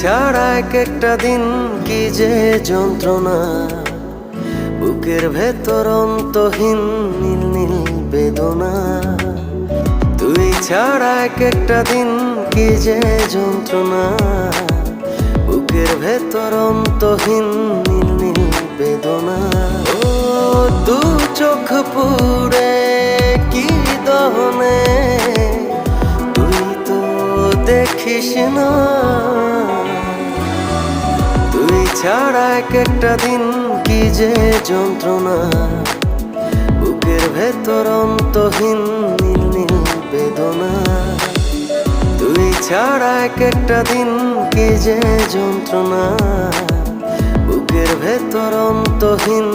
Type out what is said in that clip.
ছাড়া এক একটা দিন কি যে যন্ত্রণা, বুকের ভেতর অন্তহীন নীল নীল বেদনা। তুই ছাড়া এক একটা দিন কি যে যন্ত্রণা, বুকের ভেতর অন্তহীন নীল নীল বেদনা। ও দু চোখ পুড়ে কি দহনে, তুই তো দেখিস না। তুই ছাড়া এক একটা দিন কি যে যন্ত্রণা, বুকের ভেতর অন্তহীন নীল নীল বেদনা। তুই ছাড়া এক একটা দিন কি যে যন্ত্রণা, বুকের ভেতর অন্তহীন